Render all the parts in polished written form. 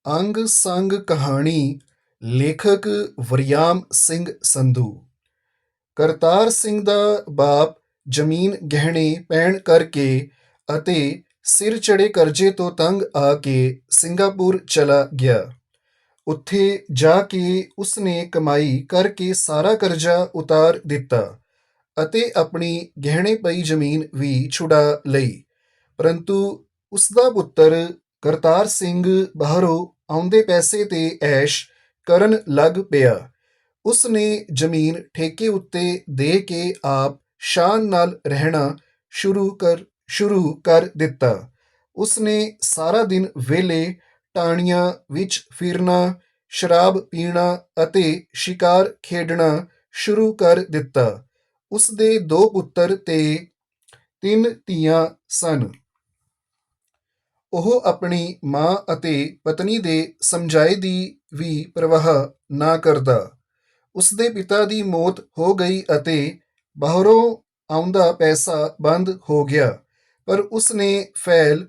ਅੰਗ ਸੰਗ ਕਹਾਣੀ ਲੇਖਕ ਵਰਿਆਮ ਸਿੰਘ ਸੰਧੂ। ਕਰਤਾਰ ਸਿੰਘ ਦਾ ਬਾਪ ਜ਼ਮੀਨ ਗਹਿਣੇ ਪੈਣ ਕਰਕੇ ਅਤੇ ਸਿਰ ਚੜੇ ਕਰਜ਼ੇ ਤੋਂ ਤੰਗ ਆ ਕੇ ਸਿੰਗਾਪੁਰ ਚਲਾ ਗਿਆ। ਉੱਥੇ ਜਾ ਕੇ ਉਸਨੇ ਕਮਾਈ ਕਰਕੇ ਸਾਰਾ ਕਰਜ਼ਾ ਉਤਾਰ ਦਿੱਤਾ ਅਤੇ ਆਪਣੀ ਗਹਿਣੇ ਪਈ ਜ਼ਮੀਨ ਵੀ ਛੁਡਾ ਲਈ। ਪਰੰਤੂ ਉਸਦਾ ਪੁੱਤਰ ਕਰਤਾਰ ਸਿੰਘ ਬਾਹਰੋਂ ਆਉਂਦੇ ਪੈਸੇ ਤੇ ਐਸ਼ ਕਰਨ ਲੱਗ ਪਿਆ। ਉਸਨੇ ਜ਼ਮੀਨ ਠੇਕੇ ਉੱਤੇ ਦੇ ਕੇ ਆਪ ਸ਼ਾਨ ਨਾਲ ਰਹਿਣਾ ਸ਼ੁਰੂ ਕਰ ਦਿੱਤਾ। ਉਸਨੇ ਸਾਰਾ ਦਿਨ ਵਿਹਲੇ ਟਾਹਣੀਆਂ ਵਿੱਚ ਫਿਰਨਾ, ਸ਼ਰਾਬ ਪੀਣਾ ਅਤੇ ਸ਼ਿਕਾਰ ਖੇਡਣਾ ਸ਼ੁਰੂ ਕਰ ਦਿੱਤਾ। ਉਸਦੇ 2 ਪੁੱਤਰ ਤੇ 3 ਧੀਆਂ ਸਨ। ਉਹ ਆਪਣੀ ਮਾਂ ਅਤੇ ਪਤਨੀ ਦੇ ਸਮਝਾਏ ਦੀ ਵੀ ਪਰਵਾਹ ਨਾ ਕਰਦਾ। ਉਸਦੇ ਪਿਤਾ ਦੀ ਮੌਤ ਹੋ ਗਈ ਅਤੇ ਬਾਹਰੋਂ ਆਉਂਦਾ ਪੈਸਾ ਬੰਦ ਹੋ ਗਿਆ, ਪਰ ਉਸਨੇ ਫੈਲ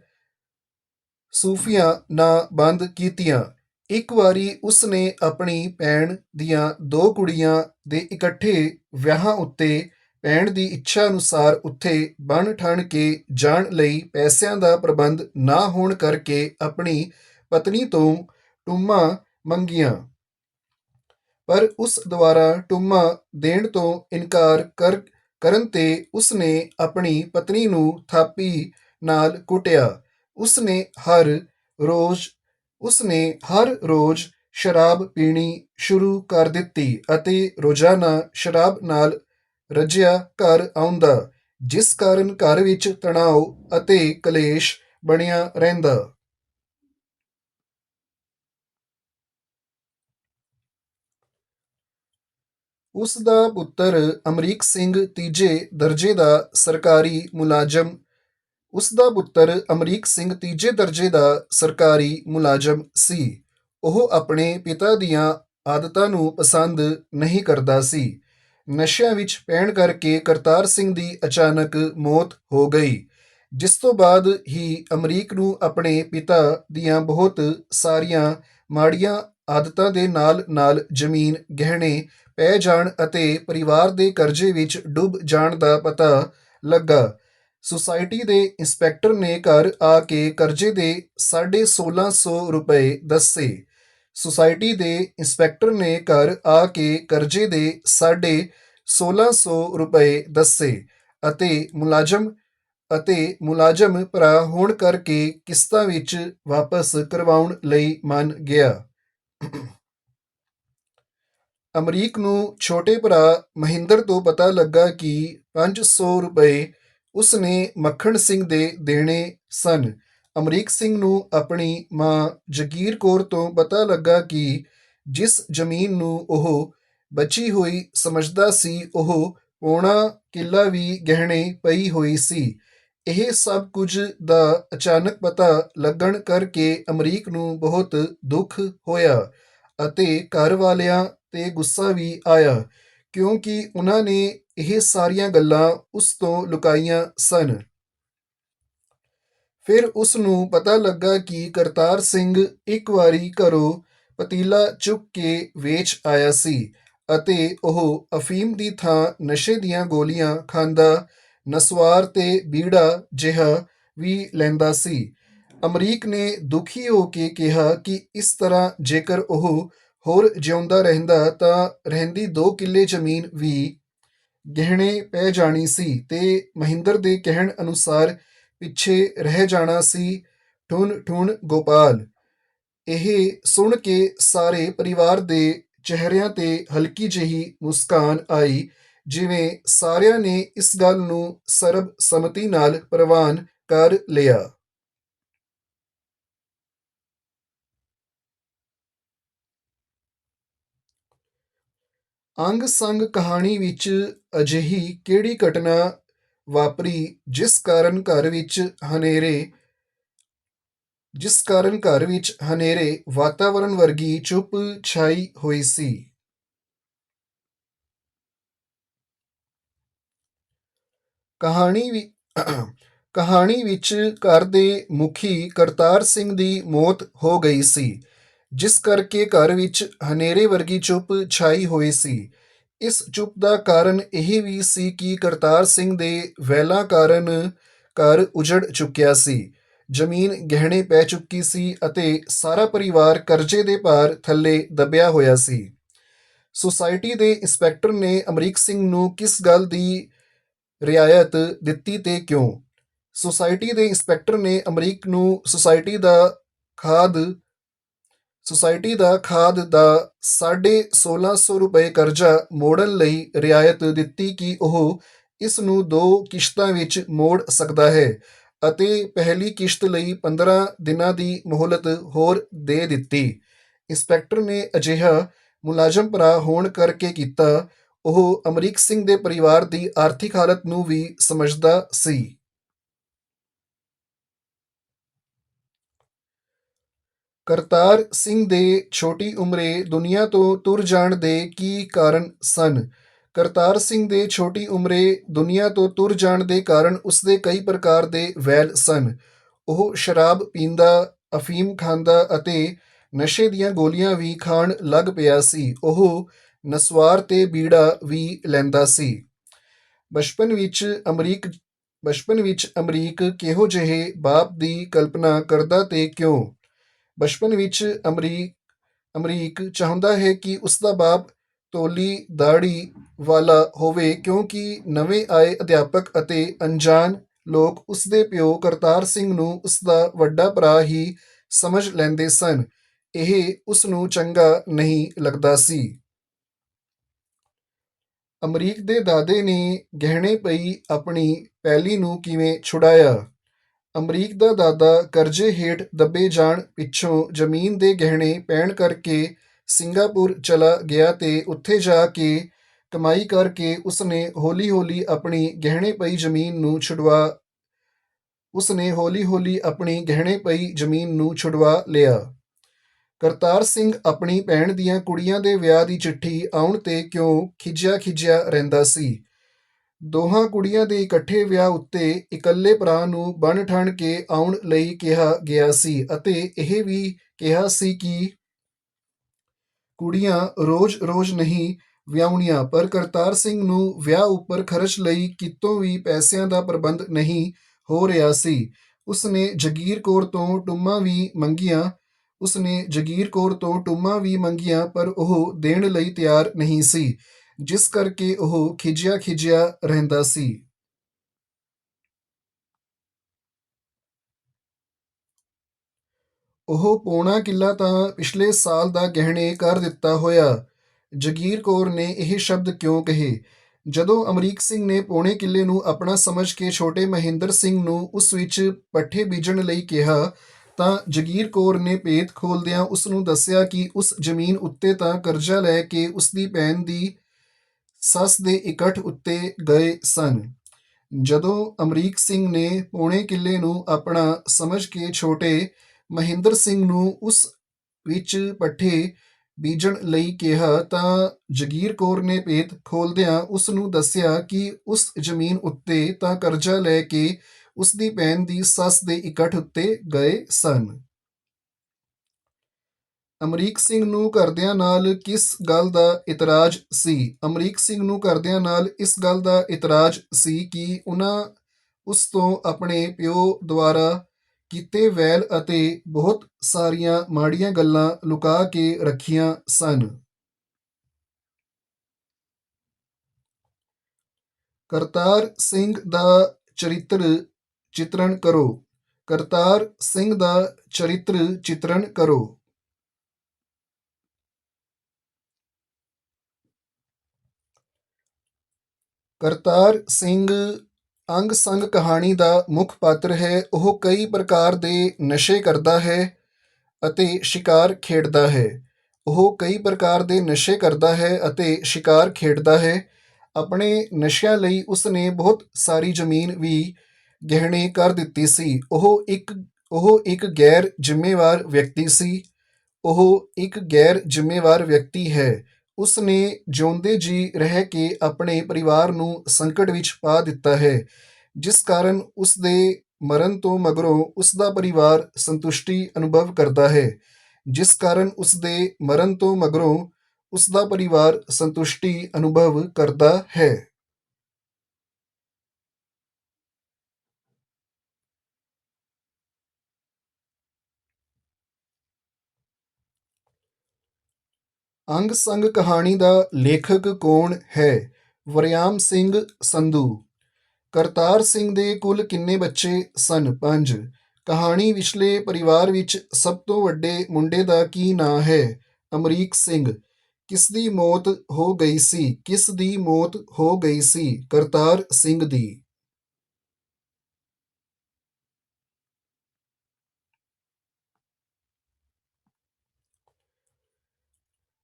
ਸੂਫੀਆਂ ਨਾ ਬੰਦ ਕੀਤੀਆਂ। ਇੱਕ ਵਾਰੀ ਉਸਨੇ ਆਪਣੀ ਭੈਣ ਦੀਆਂ 2 ਕੁੜੀਆਂ ਦੇ ਇਕੱਠੇ ਵਿਆਹਾਂ ਉੱਤੇ ਭੈਣ ਦੀ ਇੱਛਾ ਅਨੁਸਾਰ ਉੱਥੇ ਬਣ ਠਣ ਕੇ ਜਾਣ ਲਈ ਪੈਸਿਆਂ ਦਾ ਪ੍ਰਬੰਧ ਨਾ ਹੋਣ ਕਰਕੇ ਆਪਣੀ ਪਤਨੀ ਤੋਂ ਟੁੰਮਾਂ ਮੰਗੀਆਂ, ਪਰ ਉਸ ਦੁਆਰਾ ਟੁੰਮਾਂ ਦੇਣ ਤੋਂ ਇਨਕਾਰ ਕਰਨ ਤੇ ਉਸਨੇ ਆਪਣੀ ਪਤਨੀ ਨੂੰ ਥਾਪੀ ਨਾਲ ਕੁੱਟਿਆ। ਉਸਨੇ ਹਰ ਰੋਜ਼ ਸ਼ਰਾਬ ਪੀਣੀ ਸ਼ੁਰੂ ਕਰ ਦਿੱਤੀ ਅਤੇ ਰੋਜ਼ਾਨਾ ਸ਼ਰਾਬ ਨਾਲ ਰੱਜਿਆ ਘਰ ਆਉਂਦਾ, ਜਿਸ ਕਾਰਨ ਘਰ ਵਿੱਚ ਤਣਾਅ ਅਤੇ ਕਲੇਸ਼ ਬਣਿਆ ਰਹਿੰਦਾ। ਉਸਦਾ ਪੁੱਤਰ ਅਮਰੀਕ ਸਿੰਘ ਤੀਜੇ ਦਰਜੇ ਦਾ ਸਰਕਾਰੀ ਮੁਲਾਜ਼ਮ ਸੀ। ਉਹ ਆਪਣੇ ਪਿਤਾ ਦੀਆਂ ਆਦਤਾਂ ਨੂੰ ਪਸੰਦ ਨਹੀਂ ਕਰਦਾ ਸੀ। ਨਸ਼ਿਆਂ ਵਿੱਚ ਪੈਣ ਕਰਕੇ ਕਰਤਾਰ ਸਿੰਘ ਦੀ ਅਚਾਨਕ ਮੌਤ ਹੋ ਗਈ, ਜਿਸ ਤੋਂ ਬਾਅਦ ਹੀ ਅਮਰੀਕ ਨੂੰ ਆਪਣੇ ਪਿਤਾ ਦੀਆਂ ਬਹੁਤ ਸਾਰੀਆਂ ਮਾੜੀਆਂ ਆਦਤਾਂ ਦੇ ਨਾਲ ਜ਼ਮੀਨ ਗਹਿਣੇ ਪੈ ਜਾਣ ਅਤੇ ਪਰਿਵਾਰ ਦੇ ਕਰਜ਼ੇ ਵਿੱਚ ਡੁੱਬ ਜਾਣ ਦਾ ਪਤਾ ਲੱਗਾ। ਸੁਸਾਇਟੀ ਦੇ ਇੰਸਪੈਕਟਰ ਨੇ ਘਰ ਆ ਕੇ ਕਰਜ਼ੇ ਦੇ 1650 ਰੁਪਏ ਦੱਸੇ। ਸੁਸਾਇਟੀ ਦੇ ਇੰਸਪੈਕਟਰ ਨੇ ਘਰ ਆ ਕੇ ਕਰਜ਼ੇ ਦੇ 1650 ਰੁਪਏ ਦੱਸੇ ਅਤੇ ਮੁਲਾਜ਼ਮ ਭਰਾ ਹੋਣ ਕਰਕੇ ਕਿਸ਼ਤਾਂ ਵਿੱਚ ਵਾਪਸ ਕਰਵਾਉਣ ਲਈ ਮੰਨ ਗਿਆ। ਅਮਰੀਕ ਨੂੰ ਛੋਟੇ ਭਰਾ ਮਹਿੰਦਰ ਤੋਂ ਪਤਾ ਲੱਗਾ ਕਿ 500 ਰੁਪਏ ਉਸਨੇ ਮੱਖਣ ਸਿੰਘ ਦੇ ਦੇਣੇ ਸਨ। ਅਮਰੀਕ ਸਿੰਘ ਨੂੰ ਆਪਣੀ ਮਾਂ ਜਗੀਰ ਕੌਰ ਤੋਂ ਪਤਾ ਲੱਗਾ ਕਿ ਜਿਸ ਜ਼ਮੀਨ ਨੂੰ ਉਹ ਬਚੀ ਹੋਈ ਸਮਝਦਾ ਸੀ, ਉਹ ਪੌਣਾ ਕਿੱਲਾ ਵੀ ਗਹਿਣੇ ਪਈ ਹੋਈ ਸੀ। ਇਹ ਸਭ ਕੁਝ ਦਾ ਅਚਾਨਕ ਪਤਾ ਲੱਗਣ ਕਰਕੇ ਅਮਰੀਕ ਨੂੰ ਬਹੁਤ ਦੁੱਖ ਹੋਇਆ ਅਤੇ ਘਰ ਵਾਲਿਆਂ ਤੇ ਗੁੱਸਾ ਵੀ ਆਇਆ, ਕਿਉਂਕਿ ਉਹਨਾਂ ਨੇ ਇਹ ਸਾਰੀਆਂ ਗੱਲਾਂ ਉਸ ਤੋਂ ਲੁਕਾਈਆਂ ਸਨ। ਫਿਰ ਉਸ ਨੂੰ ਪਤਾ ਲੱਗਾ ਕਿ ਕਰਤਾਰ ਸਿੰਘ ਇੱਕ ਵਾਰੀ ਘਰੋਂ ਪਤੀਲਾ ਚੁੱਕ ਕੇ ਵੇਚ ਆਇਆ ਸੀ ਅਤੇ ਉਹ ਅਫੀਮ ਦੀ ਥਾਂ ਨਸ਼ੇ ਦੀਆਂ ਗੋਲੀਆਂ ਖਾਂਦਾ, ਨਸਵਾਰ ਤੇ ਬੀੜਾ ਜਿਹਾ ਵੀ ਲੈਂਦਾ ਸੀ। ਅਮਰੀਕ ਨੇ ਦੁਖੀ ਹੋ ਕੇ ਕਿਹਾ ਕਿ ਇਸ ਤਰ੍ਹਾਂ ਜੇਕਰ ਉਹ ਹੋਰ ਜਿਉਂਦਾ ਰਹਿੰਦਾ ਤਾਂ ਰਹਿੰਦੀ 2 ਕਿੱਲੇ ਜ਼ਮੀਨ ਵੀ ਗਹਿਣੇ ਪੈ ਜਾਣੀ ਸੀ ਤੇ ਮਹਿੰਦਰ ਦੇ ਕਹਿਣ ਅਨੁਸਾਰ ਪਿੱਛੇ ਰਹਿ ਜਾਣਾ ਸੀ ਠੁਨ ਠੁਨ ਗੋਪਾਲ। ਇਹ ਸੁਣ ਕੇ ਸਾਰੇ ਪਰਿਵਾਰ ਦੇ ਚਿਹਰਿਆਂ ਤੇ ਹਲਕੀ ਜਿਹੀ ਮੁਸਕਾਨ ਆਈ, ਜਿਵੇਂ ਸਾਰਿਆਂ ਨੇ ਇਸ ਗੱਲ ਨੂੰ ਸਰਬਸੰਮਤੀ ਨਾਲ ਪ੍ਰਵਾਨ ਕਰ ਲਿਆ। ਅੰਗ ਸੰਗ ਕਹਾਣੀ ਵਿੱਚ ਅਜਿਹੀ ਕਿਹੜੀ ਘਟਨਾ ਵਾਪਰੀ ਜਿਸ ਕਾਰਨ ਘਰ ਵਿੱਚ ਹਨੇਰੇ ਵਾਤਾਵਰਣ ਵਰਗੀ ਚੁੱਪ ਛਾਈ ਹੋਈ ਸੀ। ਕਹਾਣੀ ਵਿੱਚ ਘਰ ਦੇ ਮੁਖੀ ਕਰਤਾਰ ਸਿੰਘ ਦੀ ਮੌਤ ਹੋ ਗਈ ਸੀ। ਜਿਸ ਕਰਕੇ ਘਰ ਵਿੱਚ ਹਨੇਰੇ ਵਰਗੀ ਚੁੱਪ ਛਾਈ ਹੋਈ ਸੀ। ਇਸ ਚੁੱਪ ਦਾ ਕਾਰਨ ਇਹ ਵੀ ਸੀ ਕਿ ਕਰਤਾਰ ਸਿੰਘ ਦੇ ਵੈਲਾਂ ਕਾਰਨ ਘਰ ਉਜੜ ਚੁੱਕਿਆ ਸੀ। ਜ਼ਮੀਨ ਗਹਿਣੇ ਪੈ ਚੁੱਕੀ ਸੀ ਅਤੇ ਸਾਰਾ ਪਰਿਵਾਰ ਕਰਜ਼ੇ ਦੇ ਭਾਰ ਥੱਲੇ ਦਬਿਆ ਹੋਇਆ ਸੀ। ਸੁਸਾਇਟੀ ਦੇ ਇੰਸਪੈਕਟਰ ਨੇ ਅਮਰੀਕ ਸਿੰਘ ਨੂੰ ਕਿਸ ਗੱਲ ਦੀ ਰਿਆਇਤ ਦਿੱਤੀ ਤੇ ਕਿਉਂ? ਸੁਸਾਇਟੀ ਦੇ ਇੰਸਪੈਕਟਰ ਨੇ ਅਮਰੀਕ ਨੂੰ ਖਾਦ ਸੁਸਾਇਟੀ ਦਾ ਖਾਦ ਦਾ 1650 ਰੁਪਏ ਕਰਜ਼ਾ ਮੋੜਨ ਲਈ ਰਿਆਇਤ ਦਿੱਤੀ ਕਿ ਉਹ ਇਸ ਨੂੰ 2 ਕਿਸ਼ਤਾਂ ਵਿੱਚ ਮੋੜ ਸਕਦਾ ਹੈ ਅਤੇ ਪਹਿਲੀ ਕਿਸ਼ਤ ਲਈ 15 ਦਿਨਾਂ ਦੀ ਮੁਹਲਤ ਹੋਰ ਦੇ ਦਿੱਤੀ। ਇੰਸਪੈਕਟਰ ਨੇ ਅਜਿਹਾ ਮੁਲਾਜ਼ਮ ਭਰਾ ਹੋਣ ਕਰਕੇ ਕੀਤਾ। ਉਹ ਅਮਰੀਕ ਸਿੰਘ ਦੇ ਪਰਿਵਾਰ ਦੀ ਆਰਥਿਕ ਹਾਲਤ ਨੂੰ ਵੀ ਸਮਝਦਾ ਸੀ। ਕਰਤਾਰ ਸਿੰਘ ਦੇ ਛੋਟੀ ਉਮਰੇ ਦੁਨੀਆ ਤੋਂ ਤੁਰ ਜਾਣ ਦੇ ਕੀ ਕਾਰਨ ਸਨ? ਕਰਤਾਰ ਸਿੰਘ ਦੇ ਛੋਟੀ ਉਮਰੇ ਦੁਨੀਆ ਤੋਂ ਤੁਰ ਜਾਣ ਦੇ ਕਾਰਨ ਉਸਦੇ ਕਈ ਪ੍ਰਕਾਰ ਦੇ ਵੈਲ ਸਨ। ਉਹ ਸ਼ਰਾਬ ਪੀਂਦਾ, ਅਫੀਮ ਖਾਂਦਾ ਅਤੇ ਨਸ਼ੇ ਦੀਆਂ ਗੋਲੀਆਂ ਵੀ ਖਾਣ ਲੱਗ ਪਿਆ ਸੀ। ਉਹ ਨਸਵਾਰ ਤੇ ਬੀੜਾ ਵੀ ਲੈਂਦਾ ਸੀ। ਬਚਪਨ ਵਿੱਚ ਅਮਰੀਕ ਬਚਪਨ ਵਿੱਚ ਅਮਰੀਕ ਕਿਹੋ ਜਿਹੇ ਬਾਪ ਦੀ ਕਲਪਨਾ ਕਰਦਾ ਤੇ ਕਿਉਂ? ਬਚਪਨ ਵਿੱਚ ਅਮਰੀਕ ਚਾਹੁੰਦਾ ਹੈ ਕਿ ਉਸਦਾ ਬਾਪ ਧੌਲੀ ਦਾੜ੍ਹੀ ਵਾਲਾ ਹੋਵੇ ਕਿਉਂਕਿ ਨਵੇਂ ਆਏ ਅਧਿਆਪਕ ਅਤੇ ਅਣਜਾਣ ਲੋਕ ਉਸਦੇ ਪਿਓ ਕਰਤਾਰ ਸਿੰਘ ਨੂੰ ਉਸਦਾ ਵੱਡਾ ਭਰਾ ਹੀ ਸਮਝ ਲੈਂਦੇ ਸਨ। ਇਹ ਉਸਨੂੰ ਚੰਗਾ ਨਹੀਂ ਲੱਗਦਾ ਸੀ। ਅਮਰੀਕ ਦੇ ਦਾਦੇ ਨੇ ਗਹਿਣੇ ਪਈ ਆਪਣੀ ਪੈਲੀ ਨੂੰ ਕਿਵੇਂ ਛੁਡਾਇਆ? ਅਮਰੀਕ ਦਾ ਦਾਦਾ ਕਰਜ਼ੇ ਹੇਠ ਦੱਬੇ ਜਾਣ ਪਿੱਛੋਂ ਜ਼ਮੀਨ ਦੇ ਗਹਿਣੇ ਪੈਣ ਕਰਕੇ ਸਿੰਗਾਪੁਰ ਚਲਾ ਗਿਆ ਤੇ ਉੱਥੇ ਜਾ ਕੇ ਕਮਾਈ ਕਰਕੇ ਉਸਨੇ ਹੌਲੀ-ਹੌਲੀ ਆਪਣੀ ਗਹਿਣੇ ਪਈ ਜ਼ਮੀਨ ਨੂੰ ਛੁਡਵਾ ਲਿਆ। ਕਰਤਾਰ ਸਿੰਘ ਆਪਣੀ ਭੈਣ ਦੀਆਂ ਕੁੜੀਆਂ ਦੇ ਵਿਆਹ ਦੀ ਚਿੱਠੀ ਆਉਣ ਤੇ ਕਿਉਂ ਖਿਝਿਆ ਰਹਿੰਦਾ ਸੀ? ਦੋਹਾਂ ਕੁੜੀਆਂ ਦੇ ਇਕੱਠੇ ਵਿਆਹ ਉੱਤੇ ਇਕੱਲੇ ਭਰਾ ਨੂੰ ਬਣ ਠਣ ਕੇ ਆਉਣ ਲਈ ਕਿਹਾ ਗਿਆ ਸੀ ਅਤੇ ਇਹ ਵੀ ਕਿਹਾ ਸੀ ਕਿ ਕੁੜੀਆਂ ਰੋਜ਼-ਰੋਜ਼ ਨਹੀਂ ਵਿਆਹੁਣੀਆਂ। ਪਰ ਕਰਤਾਰ ਸਿੰਘ ਨੂੰ ਵਿਆਹ ਉੱਪਰ ਖਰਚ ਲਈ ਕਿਤੋਂ ਵੀ ਪੈਸਿਆਂ ਦਾ ਪ੍ਰਬੰਧ ਨਹੀਂ ਹੋ ਰਿਹਾ ਸੀ। ਉਸਨੇ ਜਗੀਰ ਕੌਰ ਤੋਂ ਟੁੰਮਾਂ ਵੀ ਮੰਗੀਆਂ ਪਰ ਉਹ ਦੇਣ ਲਈ ਤਿਆਰ ਨਹੀਂ ਸੀ, ਜਿਸ ਕਰਕੇ ਉਹ ਖਿਝਿਆ ਰਹਿੰਦਾ ਸੀ। ਉਹ ਪੌਣਾ ਕਿੱਲਾ ਤਾਂ ਪਿਛਲੇ ਸਾਲ ਦਾ ਗਹਿਣੇ ਕਰ ਦਿੱਤਾ ਹੋਇਆ। ਜਗੀਰ ਕੌਰ ਨੇ ਇਹ ਸ਼ਬਦ ਕਿਉਂ ਕਹੇ? ਜਦੋਂ ਅਮਰੀਕ ਸਿੰਘ ਨੇ ਪੌਣੇ ਕਿੱਲੇ ਨੂੰ ਆਪਣਾ ਸਮਝ ਕੇ ਛੋਟੇ ਮਹਿੰਦਰ ਸਿੰਘ ਨੂੰ ਉਸ ਵਿੱਚ ਪੱਠੇ ਬੀਜਣ ਲਈ ਕਿਹਾ ਤਾਂ ਜਗੀਰ ਕੌਰ ਨੇ ਭੇਤ ਖੋਲ੍ਹਦਿਆਂ ਉਸਨੂੰ ਦੱਸਿਆ ਕਿ ਉਸ ਜ਼ਮੀਨ ਉੱਤੇ ਤਾਂ ਕਰਜ਼ਾ ਲੈ ਕੇ ਉਸਦੀ ਭੈਣ ਦੀ ਸੱਸ ਦੇ ਇਕੱਠ ਉੱਤੇ ਗਏ ਸਨ। ਜਦੋਂ ਅਮਰੀਕ ਸਿੰਘ ਨੇ ਪੌਣੇ ਕਿੱਲੇ ਨੂੰ ਆਪਣਾ ਸਮਝ ਕੇ ਛੋਟੇ ਮਹਿੰਦਰ ਸਿੰਘ ਨੂੰ ਉਸ ਵਿੱਚ ਪੱਠੇ ਬੀਜਣ ਲਈ ਕਿਹਾ ਤਾਂ ਜਗੀਰ ਕੌਰ ਨੇ ਭੇਤ ਖੋਲ੍ਹਦਿਆਂ ਉਸਨੂੰ ਦੱਸਿਆ ਕਿ ਉਸ ਜ਼ਮੀਨ ਉੱਤੇ ਤਾਂ ਕਰਜ਼ਾ ਲੈ ਕੇ ਉਸਦੀ ਭੈਣ ਦੀ ਸੱਸ ਦੇ ਇਕੱਠ ਉੱਤੇ ਗਏ ਸਨ। ਅਮਰੀਕ ਸਿੰਘ ਨੂੰ ਘਰਦਿਆਂ ਨਾਲ ਕਿਸ ਗੱਲ ਦਾ ਇਤਰਾਜ਼ ਸੀ? ਅਮਰੀਕ ਸਿੰਘ ਨੂੰ ਘਰਦਿਆਂ ਨਾਲ ਇਸ ਗੱਲ ਦਾ ਇਤਰਾਜ਼ ਸੀ ਕਿ ਉਨ੍ਹਾਂ ਉਸ ਤੋਂ ਆਪਣੇ ਪਿਓ ਦੁਆਰਾ ਕੀਤੇ ਵੈਲ ਅਤੇ ਬਹੁਤ ਸਾਰੀਆਂ ਮਾੜੀਆਂ ਗੱਲਾਂ ਲੁਕਾ ਕੇ ਰੱਖੀਆਂ ਸਨ। ਕਰਤਾਰ ਸਿੰਘ ਦਾ ਚਰਿੱਤਰ ਚਿਤਰਣ ਕਰੋ। ਕਰਤਾਰ ਸਿੰਘ ਦਾ ਚਰਿੱਤਰ ਚਿਤਰਣ ਕਰੋ। ਕਰਤਾਰ ਸਿੰਘ ਅੰਗ ਸੰਗ ਕਹਾਣੀ ਦਾ ਮੁੱਖ ਪਾਤਰ ਹੈ। ਉਹ ਕਈ ਪ੍ਰਕਾਰ ਦੇ ਨਸ਼ੇ ਕਰਦਾ ਹੈ ਅਤੇ ਸ਼ਿਕਾਰ ਖੇਡਦਾ ਹੈ। ਆਪਣੇ ਨਸ਼ਿਆਂ ਲਈ ਉਸਨੇ ਬਹੁਤ ਸਾਰੀ ਜ਼ਮੀਨ ਵੀ ਗਹਿਣੇ ਕਰ ਦਿੱਤੀ ਸੀ। ਉਹ ਇੱਕ ਗੈਰ ਜ਼ਿੰਮੇਵਾਰ ਵਿਅਕਤੀ ਹੈ। ਉਸਨੇ ਜਿਉਂਦੇ ਜੀ ਰਹਿ ਕੇ ਆਪਣੇ ਪਰਿਵਾਰ ਨੂੰ ਸੰਕਟ ਵਿੱਚ ਪਾ ਦਿੱਤਾ ਹੈ, ਜਿਸ ਕਾਰਨ ਉਸਦੇ ਮਰਨ ਤੋਂ ਮਗਰੋਂ ਉਸਦਾ ਪਰਿਵਾਰ ਸੰਤੁਸ਼ਟੀ ਅਨੁਭਵ ਕਰਦਾ ਹੈ। ਜਿਸ ਕਾਰਨ ਉਸ ਦੇ ਮਰਨ ਤੋਂ ਮਗਰੋਂ ਉਸ ਦਾ ਪਰਿਵਾਰ ਸੰਤੁਸ਼ਟੀ ਅਨੁਭਵ ਕਰਦਾ ਹੈ। ਅੰਗ ਸੰਗ ਕਹਾਣੀ ਦਾ ਲੇਖਕ ਕੌਣ ਹੈ? ਵਰਿਆਮ ਸਿੰਘ ਸੰਧੂ। ਕਰਤਾਰ ਸਿੰਘ ਦੇ ਕੁੱਲ ਕਿੰਨੇ ਬੱਚੇ ਸਨ? 5। ਕਹਾਣੀ ਵਿਚਲੇ ਪਰਿਵਾਰ ਵਿੱਚ ਸਭ ਤੋਂ ਵੱਡੇ ਮੁੰਡੇ ਦਾ ਕੀ ਨਾਂ ਹੈ? ਅਮਰੀਕ ਸਿੰਘ। ਕਿਸ ਦੀ ਮੌਤ ਹੋ ਗਈ ਸੀ? ਕਿਸ ਦੀ ਮੌਤ ਹੋ ਗਈ ਸੀ? ਕਰਤਾਰ ਸਿੰਘ ਦੀ।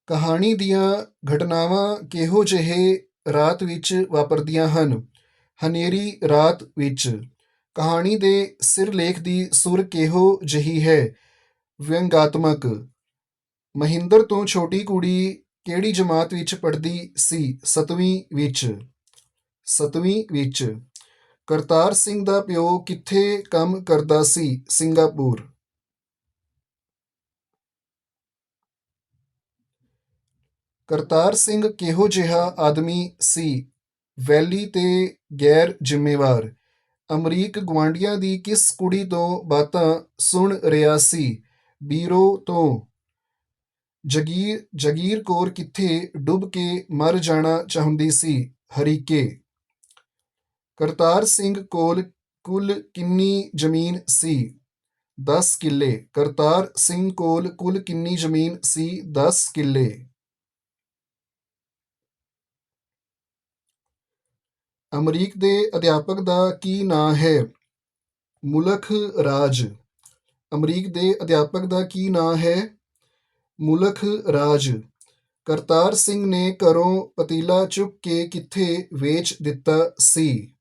ਕਹਾਣੀ ਦੀਆਂ ਘਟਨਾਵਾਂ ਕਿਹੋ ਜਿਹੇ ਰਾਤ ਵਿੱਚ ਵਾਪਰਦੀਆਂ ਹਨ? ਹਨੇਰੀ ਰਾਤ ਵਿੱਚ। ਕਹਾਣੀ ਦੇ ਸਿਰਲੇਖ ਦੀ ਸੁਰ ਕਿਹੋ ਜਿਹੀ ਹੈ? ਵਿਅੰਗਾਤਮਕ। ਮਹਿੰਦਰ ਤੋਂ ਛੋਟੀ ਕੁੜੀ ਕਿਹੜੀ ਜਮਾਤ ਵਿੱਚ ਪੜ੍ਹਦੀ ਸੀ? 7ਵੀਂ ਵਿੱਚ। 7ਵੀਂ ਵਿੱਚ। ਕਰਤਾਰ ਸਿੰਘ ਦਾ ਪਿਓ ਕਿੱਥੇ ਕੰਮ ਕਰਦਾ ਸੀ? ਸਿੰਗਾਪੁਰ। ਕਰਤਾਰ ਸਿੰਘ ਕਿਹੋ ਜਿਹਾ ਆਦਮੀ ਸੀ? ਵੈਲੀ ਤੇ ਗੈਰ ਜ਼ਿੰਮੇਵਾਰ। ਅਮਰੀਕ ਗੁਆਂਢੀਆਂ ਦੀ ਕਿਸ ਕੁੜੀ ਤੋਂ ਬਾਤਾਂ ਸੁਣ ਰਿਹਾ ਸੀ? ਬੀਰੋ ਤੋਂ। ਜਗੀਰ ਕੌਰ ਕਿੱਥੇ ਡੁੱਬ ਕੇ ਮਰ ਜਾਣਾ ਚਾਹੁੰਦੀ ਸੀ? ਹਰੀਕੇ। ਕਰਤਾਰ ਸਿੰਘ ਕੋਲ ਕੁੱਲ ਕਿੰਨੀ ਜ਼ਮੀਨ ਸੀ? 10 ਕਿੱਲੇ। ਕਰਤਾਰ ਸਿੰਘ ਕੋਲ ਕੁੱਲ ਕਿੰਨੀ ਜ਼ਮੀਨ ਸੀ? 10 ਕਿੱਲੇ। ਅਮਰੀਕ ਦੇ ਅਧਿਆਪਕ ਦਾ ਕੀ ਨਾਂ ਹੈ? ਮੁਲਖ ਰਾਜ। ਅਮਰੀਕ ਦੇ ਅਧਿਆਪਕ ਦਾ ਕੀ ਨਾਂ ਹੈ? ਮੁਲਖ ਰਾਜ। ਕਰਤਾਰ ਸਿੰਘ ਨੇ ਘਰੋਂ ਪਤੀਲਾ ਚੁੱਕ ਕੇ ਕਿੱਥੇ ਵੇਚ ਦਿੱਤਾ ਸੀ?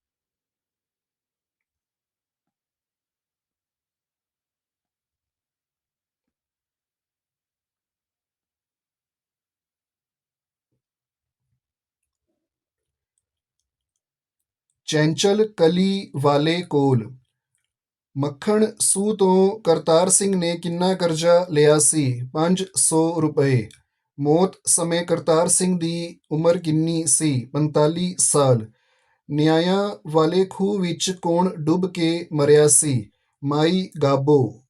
ਚੈਂਚਲ ਕਲੀ ਵਾਲੇ ਕੋਲ। ਮੱਖਣ ਸੂਹ ਤੋਂ ਕਰਤਾਰ ਸਿੰਘ ਨੇ ਕਿੰਨਾ ਕਰਜ਼ਾ ਲਿਆ ਸੀ? 500 ਰੁਪਏ। ਮੌਤ ਸਮੇਂ ਕਰਤਾਰ ਸਿੰਘ ਦੀ ਉਮਰ ਕਿੰਨੀ ਸੀ? 45 ਸਾਲ। ਨਿਆਇਆ ਵਾਲੇ ਖੂਹ ਵਿੱਚ ਕੌਣ ਡੁੱਬ ਕੇ ਮਰਿਆ ਸੀ? ਮਾਈ ਗਾਬੋ।